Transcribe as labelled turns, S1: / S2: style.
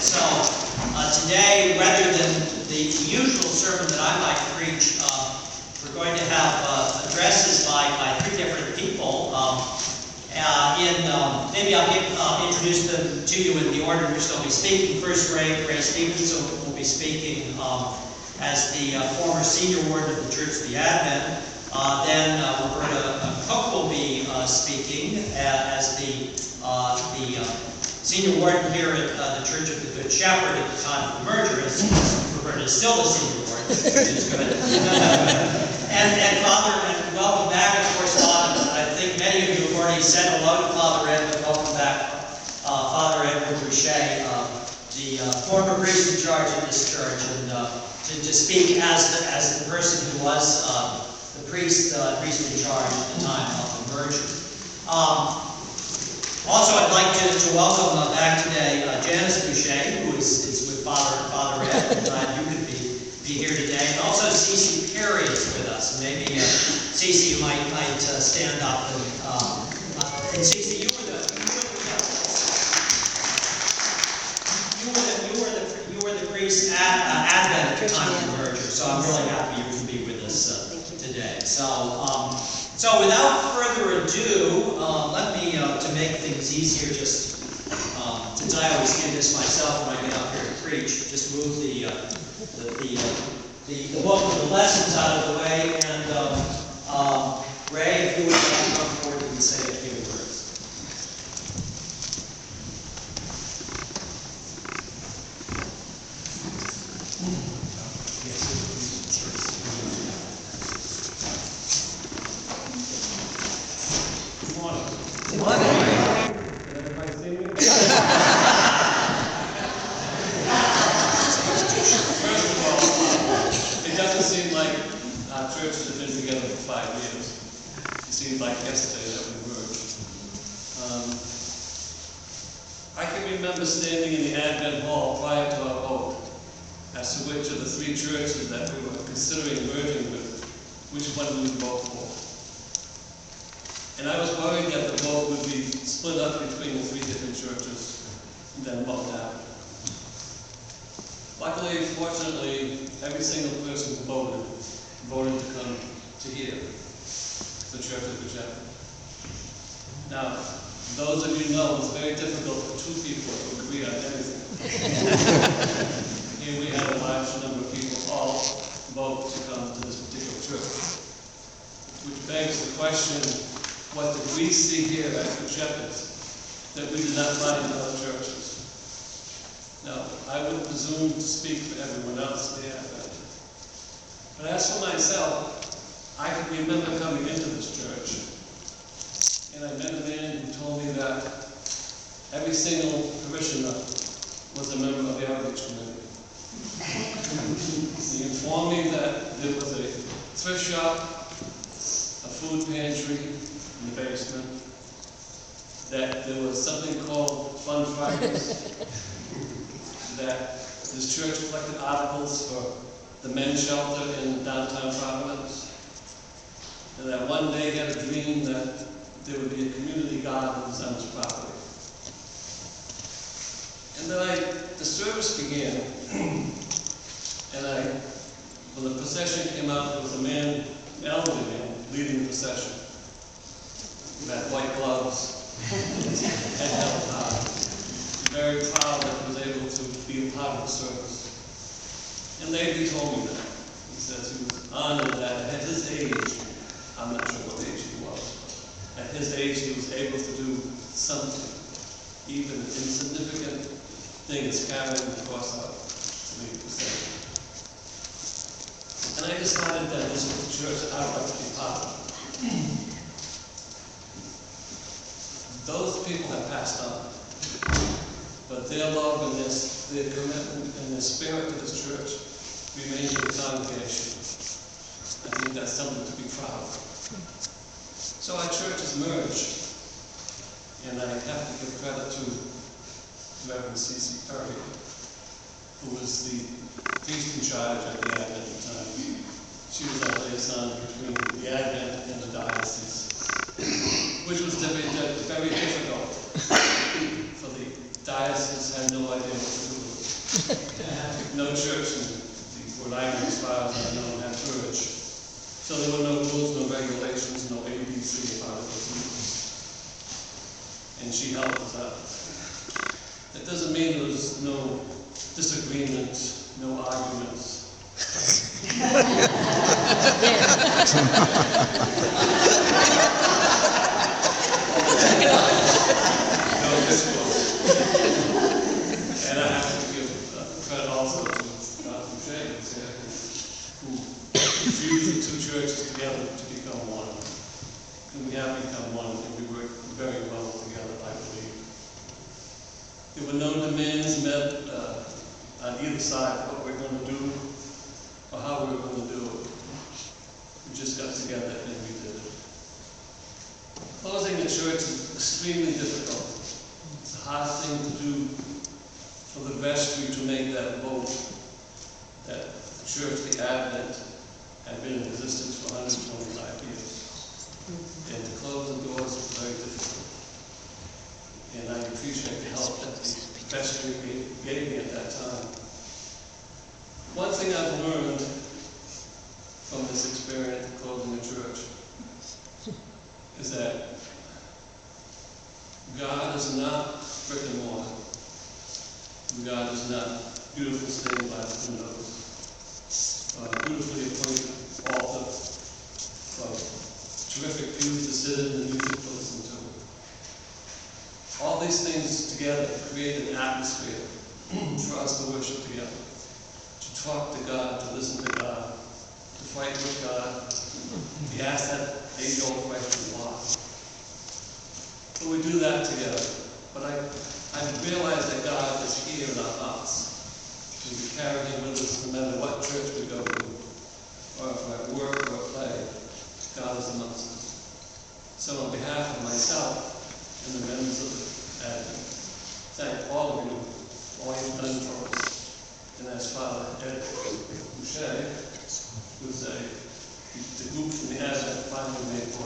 S1: So today, rather than the usual sermon that I might preach, we're going to have addresses by three different people. Maybe I'll introduce them to you in the order in which they'll be speaking. First, Ray Stephenson will be speaking as the former senior warden of the Church of the Advent. Then Roberta Cook will be speaking as the senior warden here at the Church of the Good Shepherd at the time of the merger. Roberta is still the senior warden, which is good. and Father, and welcome back, of course, Father. I think many of you have already said hello to Father Edward. Welcome back, Father Edward Boucher, the former priest in charge of this church, and to speak as the person who was the priest in charge at the time of the merger. Also, I'd like to welcome back today Janice Boucher, who is with Father Ed. I'm glad you could be here today. And also Cece Perry is with us. Maybe Cece, you might stand up. And Cece, you were the priest at Advent at the time of the merger. So I'm really happy you can be with us today. So without further ado, let me, to make things easier, just since I always do this myself when I get up here to preach, just move the book of the lessons out of the way, and Ray, if you would like to come forward and say a few words.
S2: I can remember standing in the Advent Hall prior to our vote as to which of the three churches that we were considering merging with, which one we would vote for. And I was worried that the vote would be split up between the three different churches and then vote down. Luckily, fortunately, every single person who voted to come to here, the Church of the Shepherd. Now, those of you know it's very difficult for two people to agree on anything. Here we had a large number of people all vote to come to this particular church, which begs the question, what did we see here at the Shepherds that we did not find in other churches? Now, I wouldn't presume to speak for everyone else in the Advent. But as for myself, I can remember coming into this church, and I met a man who told me that every single parishioner was a member of the outreach committee. He informed me that there was a thrift shop, a food pantry in the basement, that there was something called Fun Fridays, that this church collected articles for the men's shelter in downtown Providence, and that one day he had a dream that there would be a community garden on his property. And then the service began, and when the procession came out, there was a man, an elderly man, leading the procession. He had white gloves, head held high. Very proud that he was able to be a part of the service. And later he told me that. He says he was honored that at his age, I'm not sure what age he was, but at his age he was able to do something, even insignificant things, carrying the cross out to lead the procession. And I decided that this was the church that I would like to be part of. Those people have passed on. But their love and their commitment and their spirit to this church remains in the congregation. I think that's something to be proud of. So our church is merged, and I have to give credit to Reverend C.C. Perry, who was the priest in charge at the Advent at the time. She was our liaison between the Advent and the diocese, which was very difficult. For the diocese had no idea what to do with No church in Rhode Island, as far as I know, had church. So there were no rules, no regulations, no ABC about it. And she helped us out. That doesn't mean there was no disagreement, no arguments. No discourse. And I have to give credit also to Boucher, who fused the two churches together to become one. And we have become one, and we work very well together, I believe. There were no demands met on either side of what we're going to do or how we were going to do it. We just got together and we did it. Closing the church is extremely difficult. It's a hard thing to do for the vestry to make that vote that the Church, the Advent, had been in existence for 125 years. And to close the doors was very difficult. And I appreciate the help that the vestry gave me at that time. One thing I've learned from this experience of closing the church is that God is not brick and mortar. God is not beautiful stained by the windows. Beautifully appointed altar, terrific views to sit in and music to listen to. All these things together create an atmosphere for us to worship together, to talk to God, to listen to God, to fight with God, to ask that age-old question, why? So we do that together. But I realize that God is here in our hearts. And we carry Him with us no matter what church we go to, or if we're at work or at play. God is amongst us. So on behalf of myself and the members of the Advent, thank all of you for all you've done for us. And as Father Ed Boucher would say, the group from the Advent finally made for